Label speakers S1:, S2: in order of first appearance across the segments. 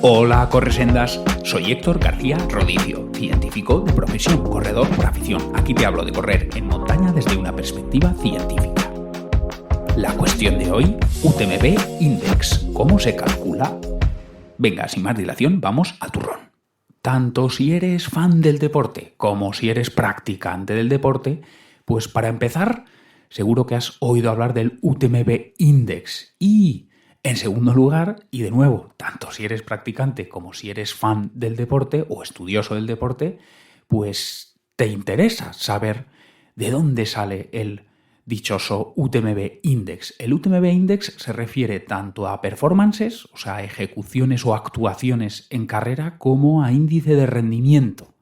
S1: Hola corresendas, soy Héctor García Rodicio, científico de profesión, corredor por afición. Aquí te hablo de correr en montaña desde una perspectiva científica. La cuestión de hoy, UTMB Index, ¿cómo se calcula? Venga, sin más dilación, vamos al turrón. Tanto si eres fan del deporte como si eres practicante del deporte, pues para empezar, seguro que has oído hablar del UTMB Index y... En segundo lugar, y de nuevo, tanto si eres practicante como si eres fan del deporte o estudioso del deporte, pues te interesa saber de dónde sale el dichoso UTMB Index. El UTMB Index se refiere tanto a performances, o sea, ejecuciones o actuaciones en carrera, como a índice de rendimiento.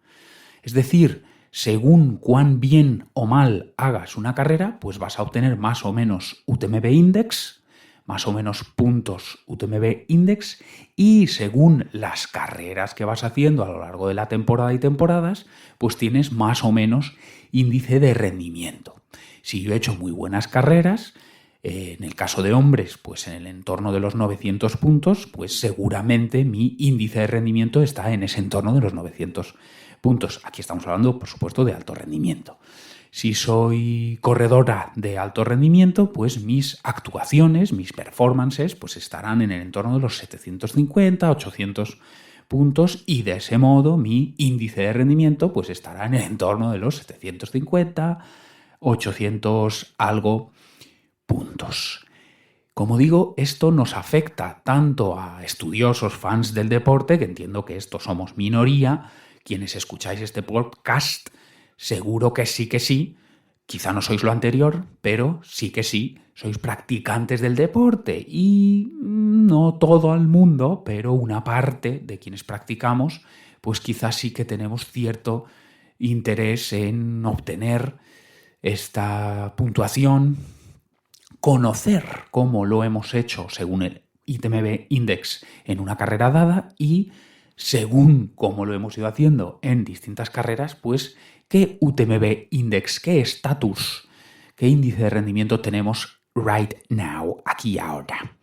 S1: Es decir, según cuán bien o mal hagas una carrera, pues vas a obtener más o menos UTMB Index, más o menos puntos UTMB Index, y según las carreras que vas haciendo a lo largo de la temporada y temporadas, pues tienes más o menos índice de rendimiento. Si yo he hecho muy buenas carreras, en el caso de hombres, pues en el entorno de los 900 puntos, pues seguramente mi índice de rendimiento está en ese entorno de los 900 puntos. Aquí estamos hablando, por supuesto, de alto rendimiento. Si soy corredora de alto rendimiento, pues mis actuaciones, mis performances, pues estarán en el entorno de los 750, 800 puntos y de ese modo mi índice de rendimiento pues estará en el entorno de los 750, 800 algo puntos. Como digo, esto nos afecta tanto a estudiosos, fans del deporte, que entiendo que estos somos minoría, quienes escucháis este podcast, seguro que sí, quizá no sois lo anterior, pero sí que sí, sois practicantes del deporte y no todo el mundo, pero una parte de quienes practicamos, pues quizás sí que tenemos cierto interés en obtener esta puntuación, conocer cómo lo hemos hecho según el UTMB Index en una carrera dada y según cómo lo hemos ido haciendo en distintas carreras, pues qué UTMB Index, qué estatus, qué índice de rendimiento tenemos right now, aquí y ahora.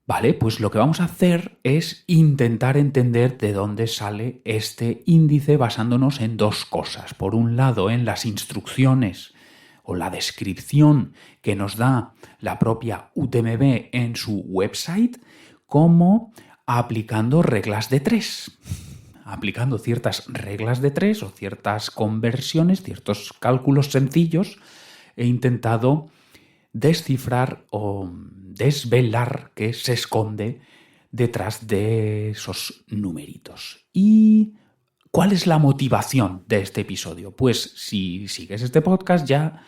S1: Vale, pues lo que vamos a hacer es intentar entender de dónde sale este índice basándonos en dos cosas. Por un lado, en las instrucciones o la descripción que nos da la propia UTMB en su website, como aplicando reglas de tres. Aplicando ciertas reglas de tres o ciertas conversiones, ciertos cálculos sencillos, he intentado descifrar o desvelar qué se esconde detrás de esos numeritos. ¿Y cuál es la motivación de este episodio? Pues si sigues este podcast ya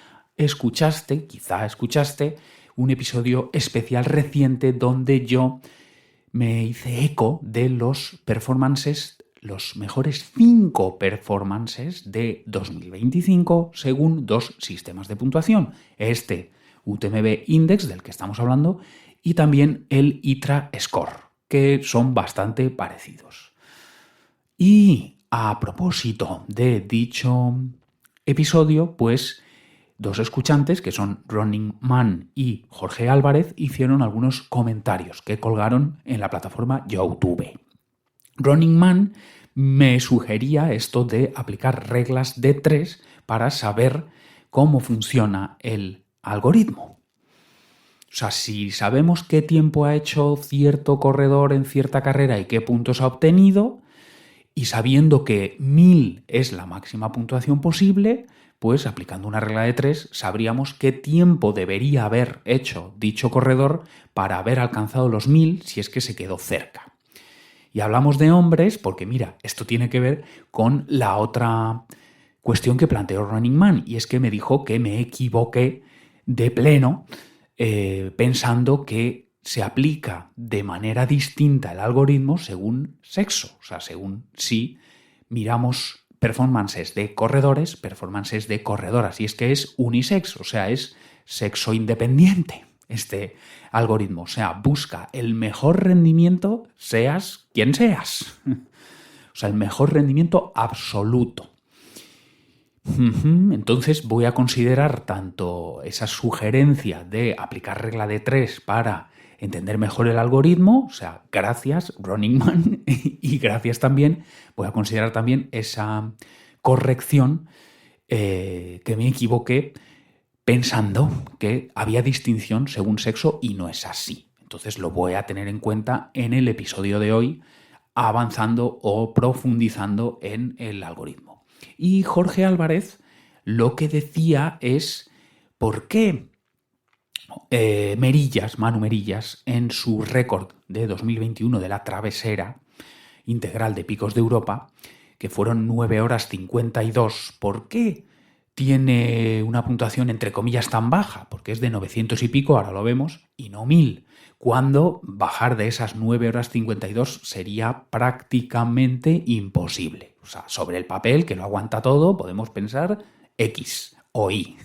S1: quizá escuchaste un episodio especial reciente donde yo me hice eco de los performances, los mejores 5 performances de 2025 según dos sistemas de puntuación. Este UTMB Index del que estamos hablando y también el ITRA Score, que son bastante parecidos. Y a propósito de dicho episodio, pues dos escuchantes, que son Running Man y Jorge Álvarez, hicieron algunos comentarios que colgaron en la plataforma YouTube. Running Man me sugería esto de aplicar reglas de 3 para saber cómo funciona el algoritmo. O sea, si sabemos qué tiempo ha hecho cierto corredor en cierta carrera y qué puntos ha obtenido, y sabiendo que 1000 es la máxima puntuación posible, pues aplicando una regla de 3 sabríamos qué tiempo debería haber hecho dicho corredor para haber alcanzado los 1000 si es que se quedó cerca. Y hablamos de hombres porque, mira, esto tiene que ver con la otra cuestión que planteó Running Man, y es que me dijo que me equivoqué de pleno pensando que se aplica de manera distinta el algoritmo según sexo, o sea, según si miramos performances de corredores, performances de corredoras, y es que es unisex, o sea, es sexo independiente este algoritmo, o sea, busca el mejor rendimiento seas quien seas, o sea, el mejor rendimiento absoluto. Entonces voy a considerar tanto esa sugerencia de aplicar regla de 3 para entender mejor el algoritmo, o sea, gracias Running Man y gracias también, voy a considerar también esa corrección que me equivoqué pensando que había distinción según sexo y no es así. Entonces lo voy a tener en cuenta en el episodio de hoy, avanzando o profundizando en el algoritmo. Y Jorge Álvarez lo que decía es por qué Manu Merillas, en su récord de 2021 de la travesera integral de Picos de Europa, que fueron 9 horas 52, ¿por qué tiene una puntuación entre comillas tan baja? Porque es de 900 y pico, ahora lo vemos, y no 1000, cuando bajar de esas 9 horas 52 sería prácticamente imposible. O sea, sobre el papel, que lo aguanta todo, podemos pensar X o Y,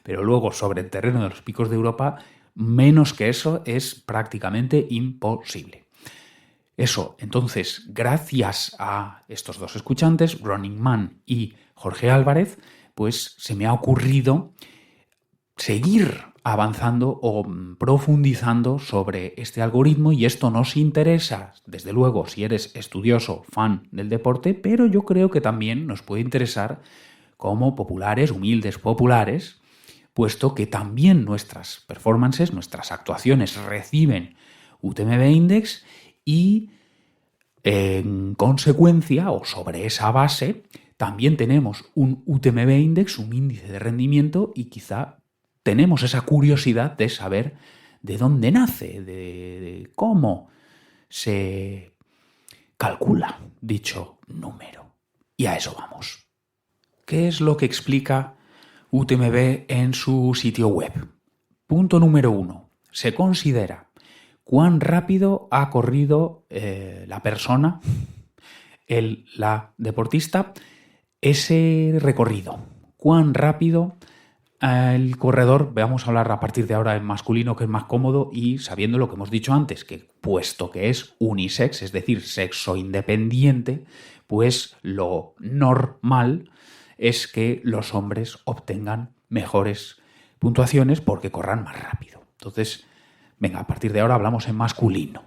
S1: pero luego sobre el terreno de los Picos de Europa, menos que eso es prácticamente imposible. Eso, entonces, gracias a estos dos escuchantes, Running Man y Jorge Álvarez, pues se me ha ocurrido seguir avanzando o profundizando sobre este algoritmo, y esto nos interesa, desde luego, si eres estudioso, fan del deporte, pero yo creo que también nos puede interesar como populares, humildes populares, puesto que también nuestras performances, nuestras actuaciones reciben UTMB Index y en consecuencia o sobre esa base también tenemos un UTMB Index, un índice de rendimiento, y quizá tenemos esa curiosidad de saber de dónde nace, de cómo se calcula dicho número. Y a eso vamos. ¿Qué es lo que explica UTMB en su sitio web? Punto número 1. Se considera cuán rápido ha corrido la persona, la deportista, ese recorrido. Cuán rápido el corredor, vamos a hablar a partir de ahora en masculino, que es más cómodo, y sabiendo lo que hemos dicho antes, que puesto que es unisex, es decir, sexo independiente, pues lo normal es que los hombres obtengan mejores puntuaciones porque corran más rápido. Entonces, venga, a partir de ahora hablamos en masculino.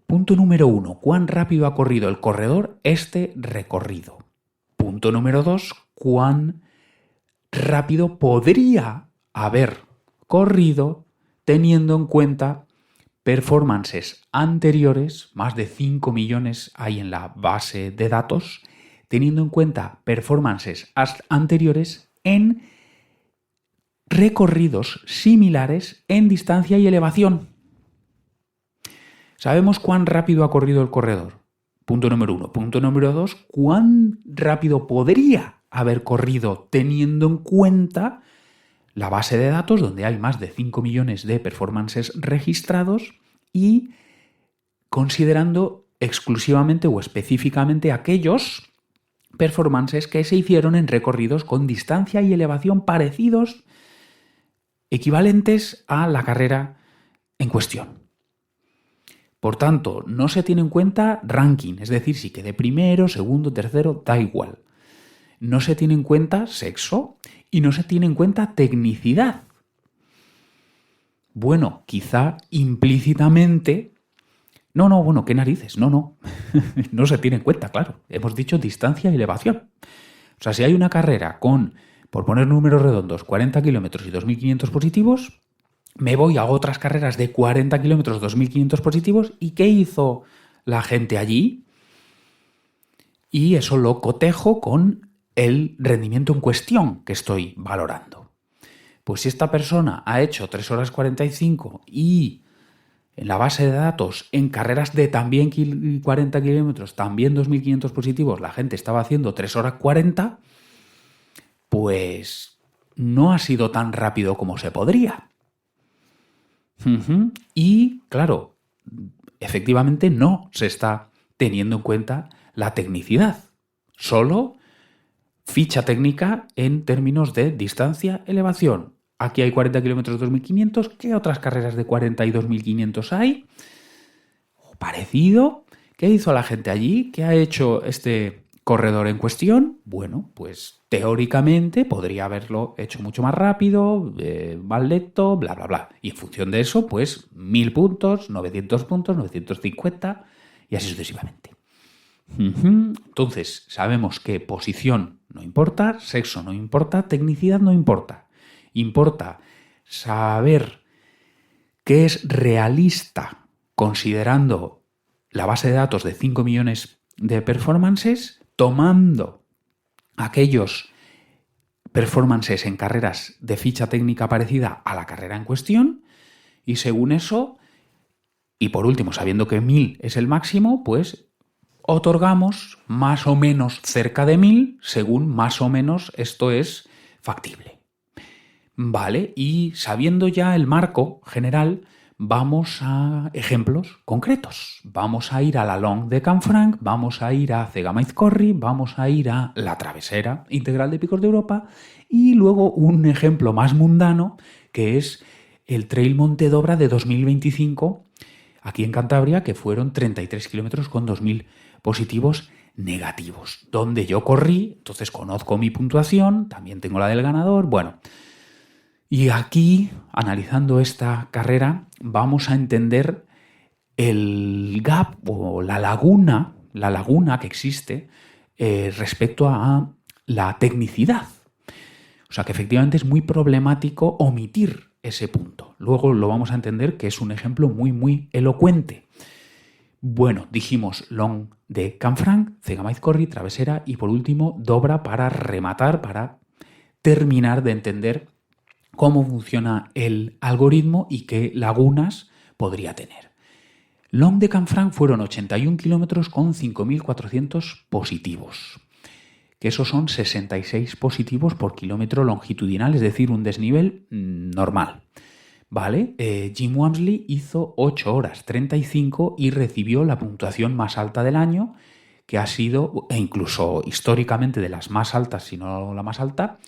S1: Punto número 1. ¿Cuán rápido ha corrido el corredor este recorrido? Punto número 2. ¿Cuán rápido podría haber corrido teniendo en cuenta performances anteriores? Más de 5 millones hay en la base de datos, teniendo en cuenta performances anteriores en recorridos similares en distancia y elevación. ¿Sabemos cuán rápido ha corrido el corredor? Punto número 1. Punto número 2. ¿Cuán rápido podría haber corrido teniendo en cuenta la base de datos donde hay más de 5 millones de performances registrados y considerando exclusivamente o específicamente aquellos performances que se hicieron en recorridos con distancia y elevación parecidos, equivalentes a la carrera en cuestión? Por tanto, no se tiene en cuenta ranking, es decir, si quedé primero, segundo, tercero, da igual. No se tiene en cuenta sexo y no se tiene en cuenta tecnicidad. Bueno, quizá implícitamente... No, ¿qué narices? No. No se tiene en cuenta, claro. Hemos dicho distancia y elevación. O sea, si hay una carrera con, por poner números redondos, 40 kilómetros y 2.500 positivos, me voy a otras carreras de 40 kilómetros, 2.500 positivos, ¿y qué hizo la gente allí? Y eso lo cotejo con el rendimiento en cuestión que estoy valorando. Pues si esta persona ha hecho 3 horas 45 y en la base de datos, en carreras de también 40 kilómetros, también 2.500 positivos, la gente estaba haciendo 3 horas 40, pues no ha sido tan rápido como se podría. Y, claro, efectivamente no se está teniendo en cuenta la tecnicidad. Solo ficha técnica en términos de distancia, elevación. Aquí hay 40 kilómetros 2.500. ¿Qué otras carreras de 40 y 2.500 hay? Parecido. ¿Qué hizo la gente allí? ¿Qué ha hecho este corredor en cuestión, bueno, pues teóricamente podría haberlo hecho mucho más rápido, más lento, bla, bla, bla. Y en función de eso, pues 1000 puntos, 950 y así sucesivamente. Entonces, sabemos que posición no importa, sexo no importa, tecnicidad no importa. Importa saber qué es realista considerando la base de datos de 5 millones de performances, tomando aquellos performances en carreras de ficha técnica parecida a la carrera en cuestión, y según eso, y por último, sabiendo que 1000 es el máximo, pues otorgamos más o menos cerca de 1000, según más o menos esto es factible. Vale, y sabiendo ya el marco general, vamos a ejemplos concretos. Vamos a ir a la Long de Canfranc, vamos a ir a Cegama-Izcorri, vamos a ir a la Travesera Integral de Picos de Europa y luego un ejemplo más mundano que es el Trail Montedobra de 2025 aquí en Cantabria, que fueron 33 kilómetros con 2000 positivos negativos, donde yo corrí, entonces conozco mi puntuación, también tengo la del ganador, bueno. Y aquí, analizando esta carrera, vamos a entender el gap o la laguna que existe respecto a la tecnicidad. O sea que efectivamente es muy problemático omitir ese punto. Luego lo vamos a entender que es un ejemplo muy, muy elocuente. Bueno, dijimos Long de Canfranc, Cegama-Izcorri, Travesera y por último Dobra para rematar, para terminar de entender cómo funciona el algoritmo y qué lagunas podría tener. Long de Canfranc fueron 81 kilómetros con 5.400 positivos, que esos son 66 positivos por kilómetro longitudinal, es decir, un desnivel normal. ¿Vale? Jim Walmsley hizo 8 horas 35 y recibió la puntuación más alta del año, que ha sido, e incluso históricamente de las más altas, si no la más alta,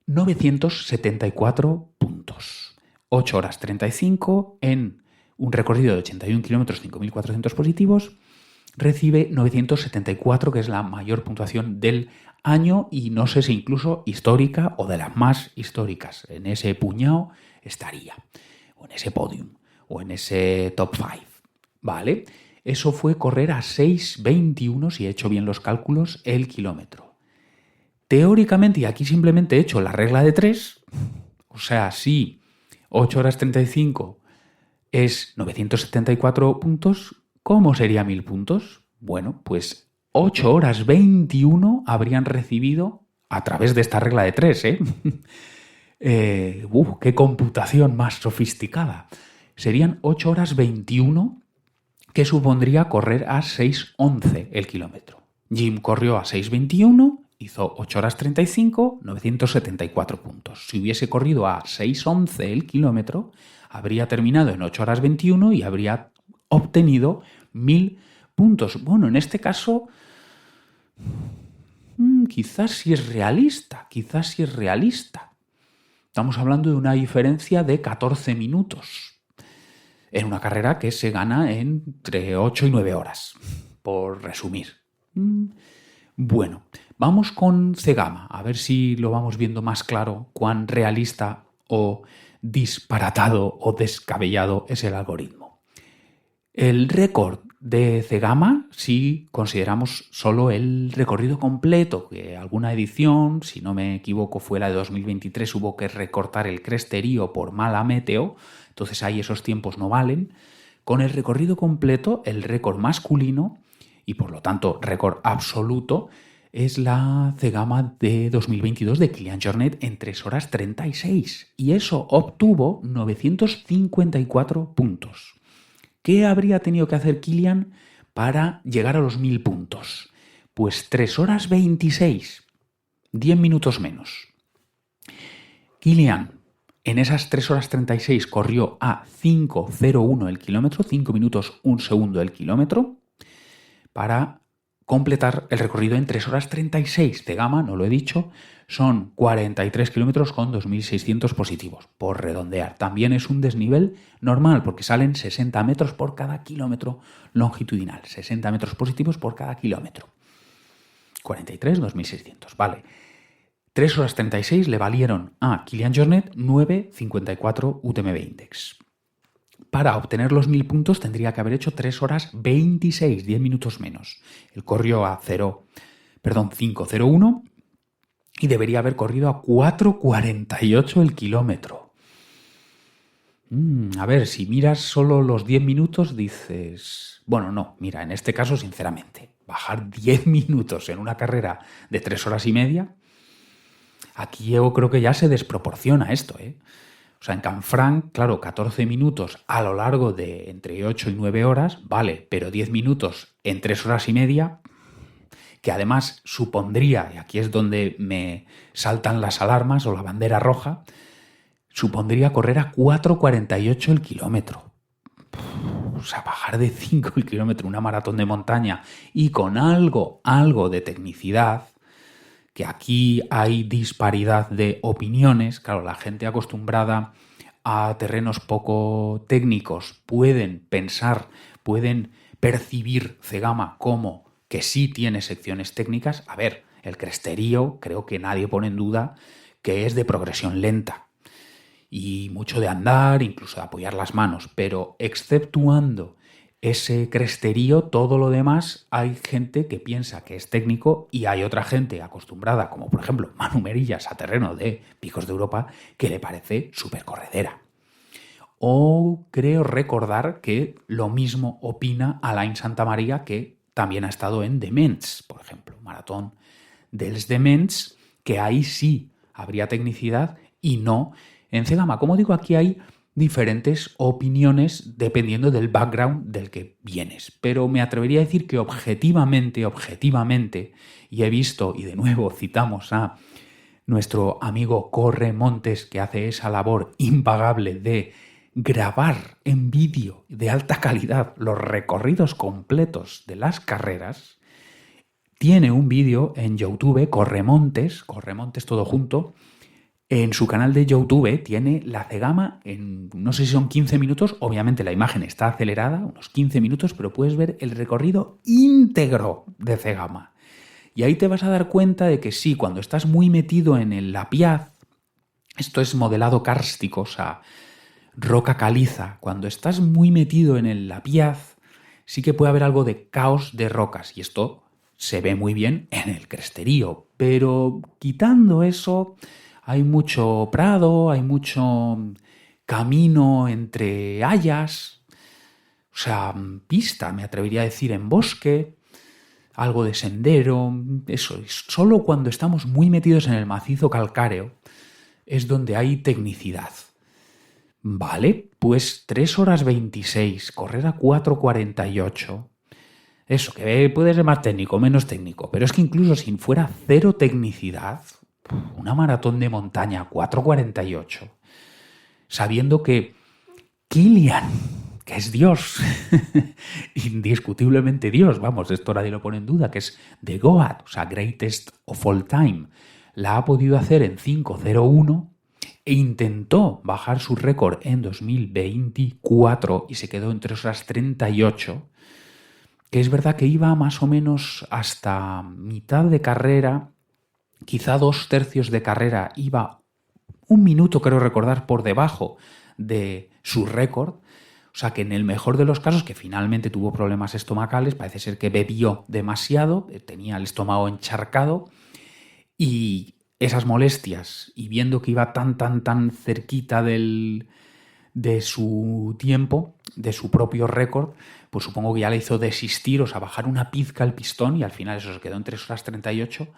S1: 974 puntos. 8 horas 35 en un recorrido de 81 kilómetros, 5.400 positivos, recibe 974, que es la mayor puntuación del año y no sé si incluso histórica o de las más históricas. En ese puñado estaría, o en ese podium, o en ese top 5, ¿vale? Eso fue correr a 6.21, si he hecho bien los cálculos, el kilómetro. Teóricamente, y aquí simplemente he hecho la regla de 3, o sea, si 8 horas 35 es 974 puntos, ¿cómo sería 1000 puntos? Bueno, pues 8 horas 21 habrían recibido a través de esta regla de 3, qué computación más sofisticada. Serían 8 horas 21, que supondría correr a 6.11 el kilómetro. Jim corrió a 6.21, hizo 8 horas 35, 974 puntos. Si hubiese corrido a 6.11 el kilómetro, habría terminado en 8 horas 21 y habría obtenido 1000 puntos. Bueno, en este caso, quizás sí es realista, Estamos hablando de una diferencia de 14 minutos en una carrera que se gana entre 8 y 9 horas, por resumir. Bueno, vamos con Cegama, a ver si lo vamos viendo más claro cuán realista o disparatado o descabellado es el algoritmo. El récord de Cegama, si consideramos solo el recorrido completo, que alguna edición, si no me equivoco fue la de 2023, hubo que recortar el cresterío por mala meteo, entonces ahí esos tiempos no valen. Con el recorrido completo, el récord masculino, y por lo tanto récord absoluto, es la Cegama de 2022 de Kilian Jornet en 3 horas 36, y eso obtuvo 954 puntos. ¿Qué habría tenido que hacer Kilian para llegar a los 1000 puntos? Pues 3 horas 26, 10 minutos menos. Kilian en esas 3 horas 36 corrió a 5.01 el kilómetro, 5 minutos 1 segundo el kilómetro, para completar el recorrido en 3 horas 36. Cegama, no lo he dicho, son 43 kilómetros con 2.600 positivos, por redondear. También es un desnivel normal, porque salen 60 metros por cada kilómetro longitudinal, 60 metros positivos por cada kilómetro. 43, 2.600, vale. 3 horas 36 le valieron a Kilian Jornet 9.54 UTMB Index. Para obtener los 1.000 puntos tendría que haber hecho 3 horas 26, 10 minutos menos. Él corrió a 5.01 y debería haber corrido a 4.48 el kilómetro. A ver, si miras solo los 10 minutos dices... Bueno, no, mira, en este caso, sinceramente, bajar 10 minutos en una carrera de 3 horas y media, aquí yo creo que ya se desproporciona esto, ¿eh? O sea, en Canfranc, claro, 14 minutos a lo largo de entre 8 y 9 horas, vale, pero 10 minutos en 3 horas y media, que además supondría, y aquí es donde me saltan las alarmas o la bandera roja, supondría correr a 4.48 el kilómetro. O sea, bajar de 5 el kilómetro una maratón de montaña y con algo de tecnicidad, que aquí hay disparidad de opiniones. Claro, la gente acostumbrada a terrenos poco técnicos pueden pensar, pueden percibir Cegama como que sí tiene secciones técnicas. A ver, el cresterío creo que nadie pone en duda que es de progresión lenta y mucho de andar, incluso de apoyar las manos, pero exceptuando ese cresterío, todo lo demás hay gente que piensa que es técnico y hay otra gente acostumbrada, como por ejemplo Manu Merillas, a terreno de Picos de Europa, que le parece súper corredera. O creo recordar que lo mismo opina Alain Santamaría, que también ha estado en Dements, por ejemplo, Maratón dels Dements, que ahí sí habría tecnicidad y no en Cegama. Como digo, aquí hay diferentes opiniones dependiendo del background del que vienes. Pero me atrevería a decir que objetivamente, y he visto, y de nuevo citamos a nuestro amigo Corre Montes, que hace esa labor impagable de grabar en vídeo de alta calidad los recorridos completos de las carreras, tiene un vídeo en YouTube, Corre Montes todo junto. En su canal de YouTube tiene la Cegama en, no sé si son 15 minutos, obviamente la imagen está acelerada, unos 15 minutos, pero puedes ver el recorrido íntegro de Cegama. Y ahí te vas a dar cuenta de que sí, cuando estás muy metido en el lapiaz, esto es modelado kárstico, o sea, roca caliza, cuando estás muy metido en el lapiaz, sí que puede haber algo de caos de rocas, y esto se ve muy bien en el cresterío, pero quitando eso... Hay mucho prado, hay mucho camino entre hayas, o sea, pista, me atrevería a decir, en bosque, algo de sendero. Eso, solo cuando estamos muy metidos en el macizo calcáreo es donde hay tecnicidad. Vale, pues 3 horas 26, correr a 4.48. Eso, que puede ser más técnico, menos técnico, pero es que incluso si fuera cero tecnicidad... Una maratón de montaña, 4.48, sabiendo que Kilian, que es Dios, indiscutiblemente Dios, vamos, esto nadie lo pone en duda, que es The Goat, o sea, Greatest of All Time, la ha podido hacer en 5.01 e intentó bajar su récord en 2024 y se quedó en 3 horas 38, que es verdad que iba más o menos hasta mitad de carrera. Quizá 2/3 de carrera iba 1 minuto, creo recordar, por debajo de su récord. O sea que en el mejor de los casos, que finalmente tuvo problemas estomacales, parece ser que bebió demasiado, tenía el estómago encharcado y esas molestias, y viendo que iba tan cerquita de su tiempo, de su propio récord, pues supongo que ya le hizo desistir, o sea, bajar una pizca el pistón y al final eso se quedó en 3 horas 38.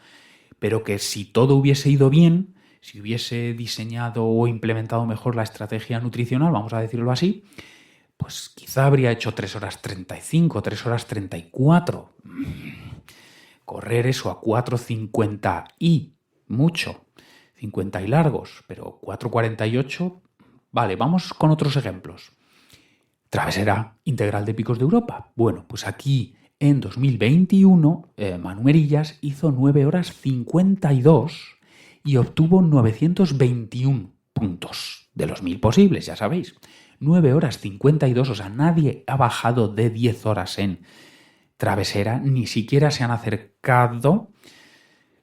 S1: Pero que si todo hubiese ido bien, si hubiese diseñado o implementado mejor la estrategia nutricional, vamos a decirlo así, pues quizá habría hecho 3 horas 35, 3 horas 34. Correr eso a 4.50 y mucho, 50 y largos, pero 4.48, vale, vamos con otros ejemplos. Travesera integral de Picos de Europa. Bueno, pues aquí... En 2021, Manu Merillas hizo 9 horas 52 y obtuvo 921 puntos de los 1.000 posibles, ya sabéis. 9 horas 52, o sea, nadie ha bajado de 10 horas en travesera, ni siquiera se han acercado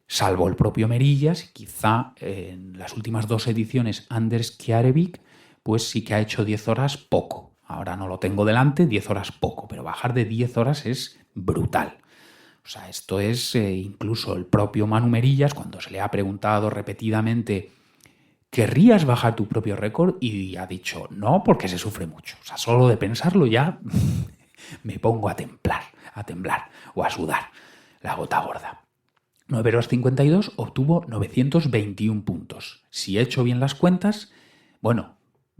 S1: salvo el propio Merillas, y quizá en las últimas 2 ediciones Anders Kjærevik, pues sí que ha hecho 10 horas poco. Ahora no lo tengo delante, 10 horas poco, pero bajar de 10 horas es brutal. O sea, esto es incluso el propio Manu Merillas, cuando se le ha preguntado repetidamente ¿querrías bajar tu propio récord? Y ha dicho no, porque se sufre mucho. O sea, solo de pensarlo ya me pongo a temblar o a sudar la gota gorda. 9 horas 52 obtuvo 921 puntos. Si he hecho bien las cuentas, bueno,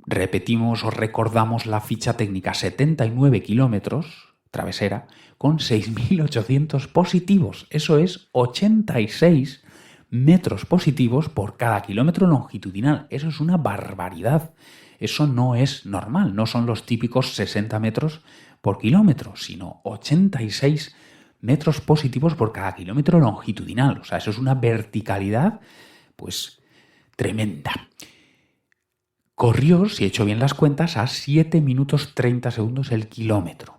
S1: repetimos o recordamos la ficha técnica, 79 kilómetros travesera con 6.800 positivos. Eso es 86 metros positivos por cada kilómetro longitudinal. Eso es una barbaridad. Eso no es normal. No son los típicos 60 metros por kilómetro, sino 86 metros positivos por cada kilómetro longitudinal. O sea, eso es una verticalidad, pues, tremenda. Corrió, si he hecho bien las cuentas, a 7 minutos 30 segundos el kilómetro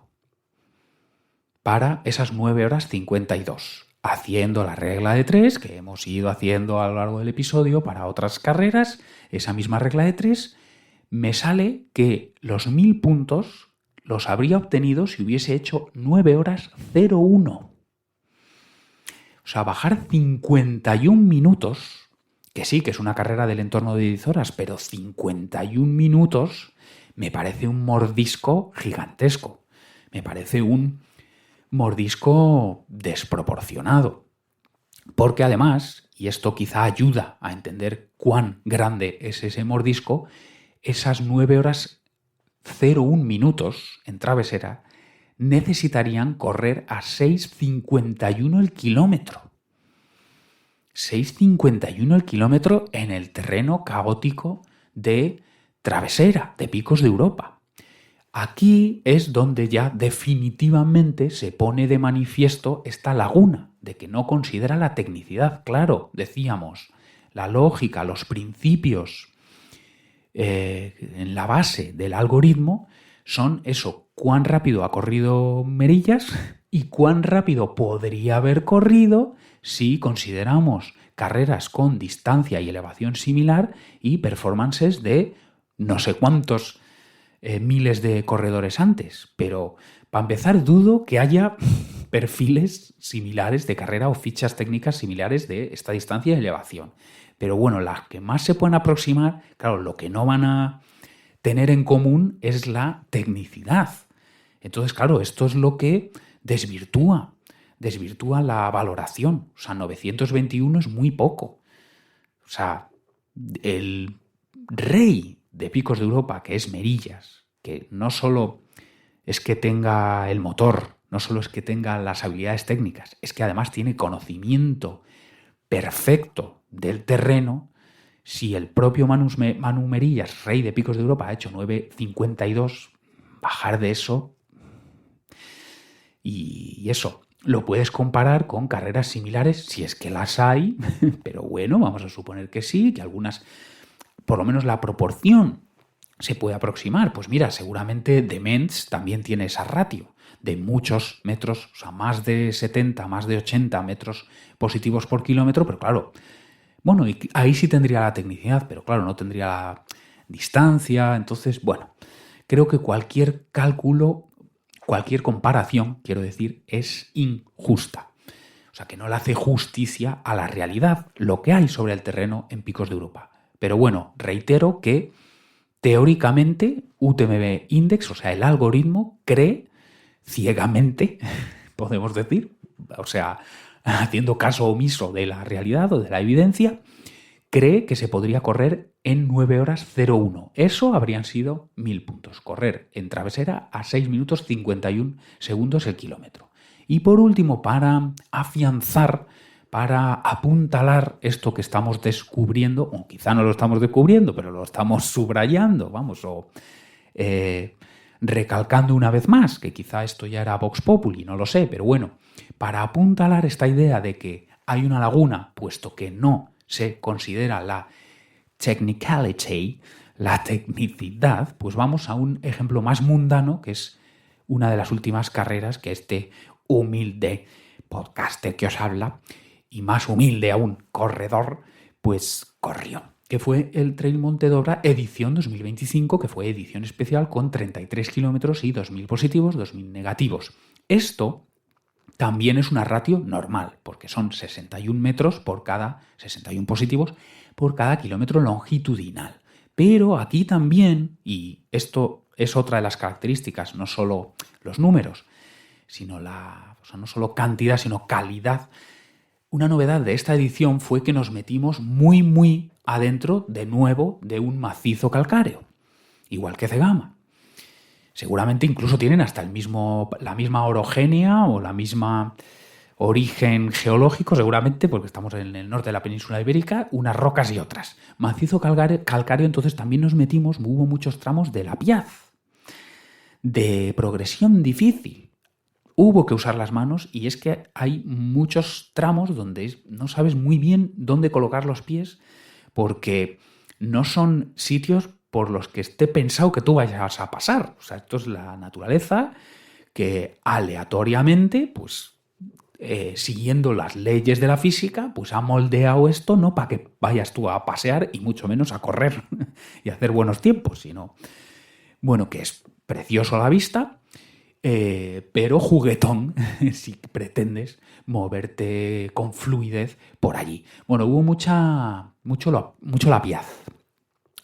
S1: para esas 9 horas 52. Haciendo la regla de 3, que hemos ido haciendo a lo largo del episodio para otras carreras, esa misma regla de 3, me sale que los 1.000 puntos los habría obtenido si hubiese hecho 9 horas 01. O sea, bajar 51 minutos, que sí, que es una carrera del entorno de 10 horas, pero 51 minutos me parece un mordisco gigantesco. Me parece un mordisco desproporcionado. Porque además, y esto quizá ayuda a entender cuán grande es ese mordisco, esas 9 horas 01 minutos en travesera necesitarían correr a 6.51 el kilómetro. 6.51 el kilómetro en el terreno caótico de travesera, de Picos de Europa. Aquí es donde ya definitivamente se pone de manifiesto esta laguna de que no considera la tecnicidad. Claro, decíamos, la lógica, los principios en la base del algoritmo son eso, cuán rápido ha corrido Merillas y cuán rápido podría haber corrido si consideramos carreras con distancia y elevación similar y performances de no sé cuántos miles de corredores antes. Pero para empezar dudo que haya perfiles similares de carrera o fichas técnicas similares de esta distancia y elevación. Pero bueno, las que más se pueden aproximar, claro, lo que no van a tener en común es la tecnicidad. Entonces, claro, esto es lo que desvirtúa la valoración. O sea, 921 es muy poco. O sea, el rey de Picos de Europa, que es Merillas, que no solo es que tenga el motor, no solo es que tenga las habilidades técnicas, es que además tiene conocimiento perfecto del terreno. Si el propio Manu Merillas, rey de Picos de Europa, ha hecho 9.52, bajar de eso, y eso lo puedes comparar con carreras similares, si es que las hay, pero bueno, vamos a suponer que sí, que algunas, por lo menos la proporción se puede aproximar. Pues mira, seguramente Dements también tiene esa ratio de muchos metros, o sea, más de 70, más de 80 metros positivos por kilómetro, pero claro, bueno, y ahí sí tendría la tecnicidad, pero claro, no tendría la distancia. Entonces, bueno, creo que cualquier cálculo, cualquier comparación, quiero decir, es injusta. O sea, que no le hace justicia a la realidad, lo que hay sobre el terreno en Picos de Europa. Pero bueno, reitero que teóricamente UTMB Index, o sea, el algoritmo, cree ciegamente, podemos decir, o sea, haciendo caso omiso de la realidad o de la evidencia, cree que se podría correr en 9 horas 01. Eso habrían sido 1.000 puntos. Correr en travesera a 6 minutos 51 segundos el kilómetro. Y por último, para afianzar, para apuntalar esto que estamos descubriendo, o quizá no lo estamos descubriendo, pero lo estamos subrayando, vamos, o recalcando una vez más, que quizá esto ya era Vox Populi, no lo sé, pero bueno, para apuntalar esta idea de que hay una laguna, puesto que no se considera la technicality, la tecnicidad, pues vamos a un ejemplo más mundano, que es una de las últimas carreras que este humilde podcaster que os habla y más humilde aún corredor, pues corrió, que fue el Trail Monte d'Obra edición 2025, que fue edición especial con 33 kilómetros y 2.000 positivos, 2.000 negativos. Esto también es una ratio normal, porque son 61 metros por cada 61 positivos por cada kilómetro longitudinal. Pero aquí también, y esto es otra de las características, no solo los números, sino no solo cantidad, sino calidad. Una novedad de esta edición fue que nos metimos muy, muy adentro, de nuevo, de un macizo calcáreo, igual que Cegama. Seguramente incluso tienen hasta la misma orogenia o la misma origen geológico, seguramente, porque estamos en el norte de la península ibérica, unas rocas y otras. Macizo calcáreo, entonces también nos metimos, hubo muchos tramos de La Piaz, de progresión difícil. Hubo que usar las manos y es que hay muchos tramos donde no sabes muy bien dónde colocar los pies porque no son sitios por los que esté pensado que tú vayas a pasar. O sea, esto es la naturaleza que aleatoriamente, pues siguiendo las leyes de la física, pues ha moldeado esto no para que vayas tú a pasear y mucho menos a correr y a hacer buenos tiempos, sino, bueno, que es precioso a la vista, pero juguetón si pretendes moverte con fluidez por allí. Bueno, hubo mucho La Piaz,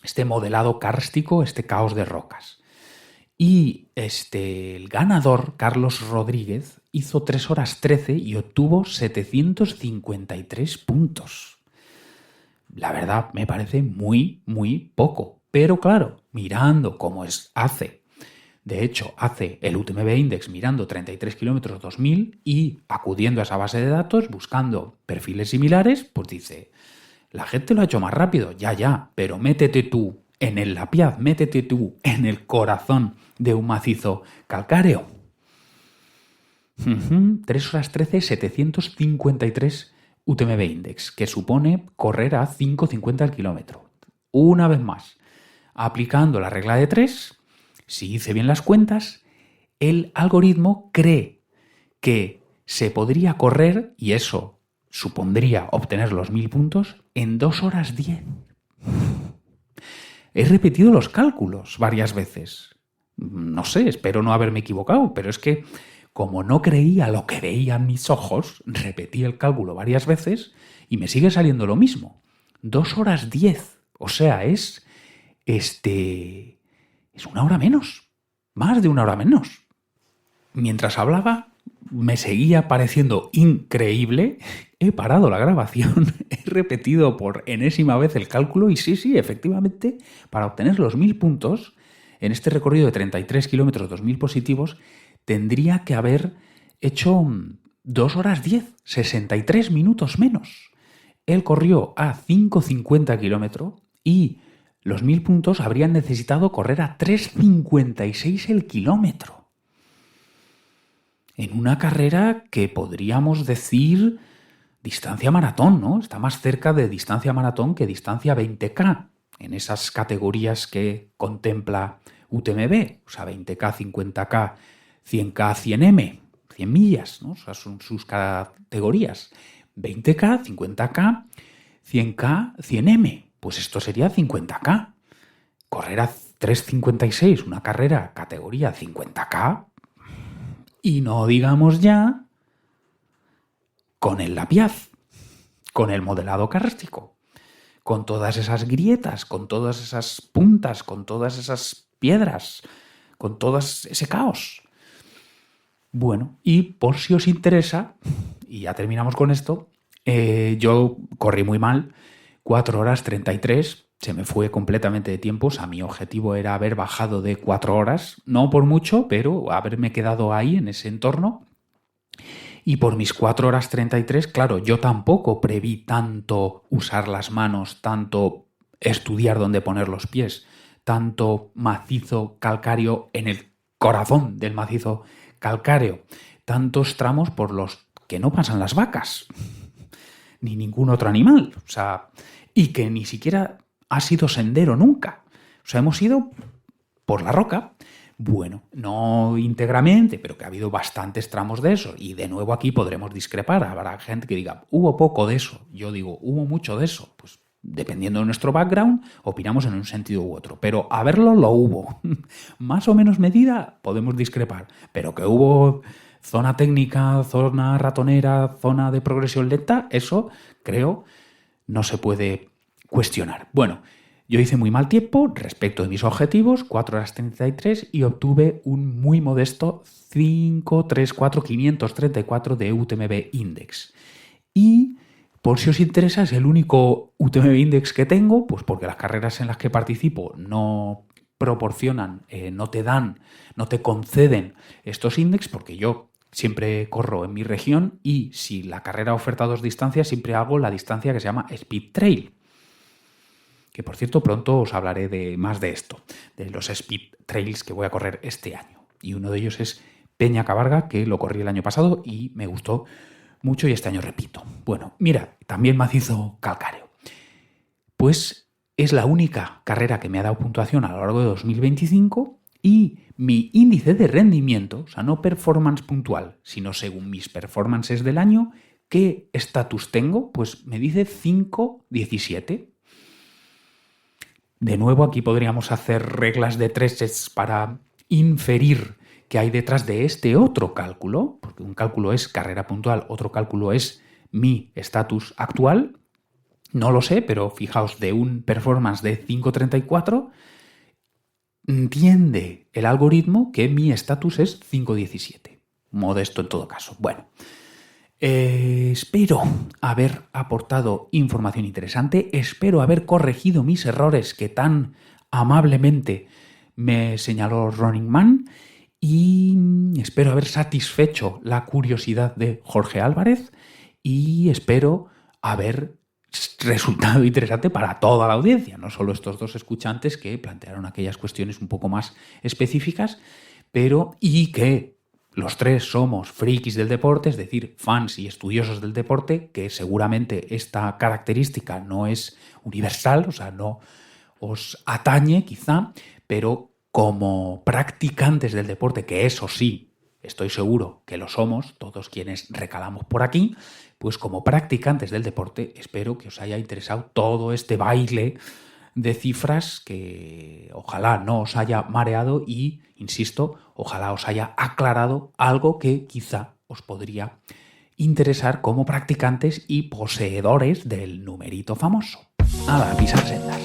S1: este modelado kárstico, este caos de rocas. Y el ganador, Carlos Rodríguez, hizo 3 horas 13 y obtuvo 753 puntos. La verdad, me parece muy, muy poco. Pero claro, mirando cómo hace el UTMB Index mirando 33 kilómetros 2000 y acudiendo a esa base de datos, buscando perfiles similares, pues dice, la gente lo ha hecho más rápido, ya, pero métete tú en La Piaz, métete tú en el corazón de un macizo calcáreo. 3 horas 13, 753 UTMB Index, que supone correr a 5,50 al kilómetro. Una vez más, aplicando la regla de 3, si hice bien las cuentas, el algoritmo cree que se podría correr, y eso supondría obtener los 1.000 puntos, en 2 horas 10. He repetido los cálculos varias veces. No sé, espero no haberme equivocado, pero es que como no creía lo que veían mis ojos, repetí el cálculo varias veces y me sigue saliendo lo mismo. 2 horas 10. O sea, es 1 hora menos. Más de 1 hora menos. Mientras hablaba, me seguía pareciendo increíble. He parado la grabación, he repetido por enésima vez el cálculo y sí, efectivamente, para obtener los 1.000 puntos, en este recorrido de 33 kilómetros, 2.000 positivos, tendría que haber hecho 2 horas 10, 63 minutos menos. Él corrió a 5,50 kilómetros y los 1.000 puntos habrían necesitado correr a 3,56 el kilómetro. En una carrera que podríamos decir distancia maratón, ¿no? Está más cerca de distancia maratón que distancia 20K, en esas categorías que contempla UTMB, o sea, 20K, 50K, 100K, 100M, 100 millas, ¿no? O sea, son sus categorías. 20K, 50K, 100K, 100M. Pues esto sería 50K. Correr a 3,56, una carrera categoría 50K, y no digamos ya con el La Piaz, con el modelado kárstico, con todas esas grietas, con todas esas puntas, con todas esas piedras, con todo ese caos. Bueno, y por si os interesa, y ya terminamos con esto, yo corrí muy mal, 4 horas 33, se me fue completamente de tiempo. O sea, mi objetivo era haber bajado de 4 horas, no por mucho, pero haberme quedado ahí en ese entorno. Y por mis 4 horas 33, claro, yo tampoco preví tanto usar las manos, tanto estudiar dónde poner los pies, tanto macizo calcáreo en el corazón del macizo calcáreo, tantos tramos por los que no pasan las vacas, ni ningún otro animal, o sea, y que ni siquiera ha sido sendero nunca. O sea, hemos ido por la roca, Bueno, no íntegramente, pero que ha habido bastantes tramos de eso. Y de nuevo aquí podremos discrepar. Habrá gente que diga, hubo poco de eso. Yo digo, hubo mucho de eso. Pues dependiendo de nuestro background, opinamos en un sentido u otro. Pero a verlo lo hubo. Más o menos medida podemos discrepar. Pero que hubo zona técnica, zona ratonera, zona de progresión lenta, eso creo no se puede cuestionar. Bueno, yo hice muy mal tiempo respecto de mis objetivos, 4 horas 33, y obtuve un muy modesto 534 de UTMB Index. Y por si os interesa, es el único UTMB Index que tengo, pues porque las carreras en las que participo no proporcionan, no te conceden estos índices, porque yo siempre corro en mi región y si la carrera oferta 2 distancias, siempre hago la distancia que se llama Speed Trail. Que por cierto, pronto os hablaré más de esto, de los Speed Trails que voy a correr este año. Y uno de ellos es Peña Cabarga, que lo corrí el año pasado y me gustó mucho y este año repito. Bueno, mira, también macizo calcáreo. Pues es la única carrera que me ha dado puntuación a lo largo de 2025 y mi índice de rendimiento, o sea, no performance puntual, sino según mis performances del año, ¿qué estatus tengo? Pues me dice 5.17. De nuevo, aquí podríamos hacer reglas de 3 para inferir qué hay detrás de este otro cálculo, porque un cálculo es carrera puntual, otro cálculo es mi estatus actual. No lo sé, pero fijaos, de un performance de 5.34, entiende el algoritmo que mi estatus es 5.17. Modesto en todo caso. Bueno, espero haber aportado información interesante, espero haber corregido mis errores que tan amablemente me señaló Running Man y espero haber satisfecho la curiosidad de Jorge Álvarez y espero haber resultado interesante para toda la audiencia, no solo estos 2 escuchantes que plantearon aquellas cuestiones un poco más específicas, pero y que los 3 somos frikis del deporte, es decir, fans y estudiosos del deporte, que seguramente esta característica no es universal, o sea, no os atañe quizá, pero como practicantes del deporte, que eso sí, estoy seguro que lo somos, todos quienes recalamos por aquí, pues como practicantes del deporte espero que os haya interesado todo este baile de cifras que ojalá no os haya mareado y, insisto, ojalá os haya aclarado algo que quizá os podría interesar como practicantes y poseedores del numerito famoso. A pisar sendas.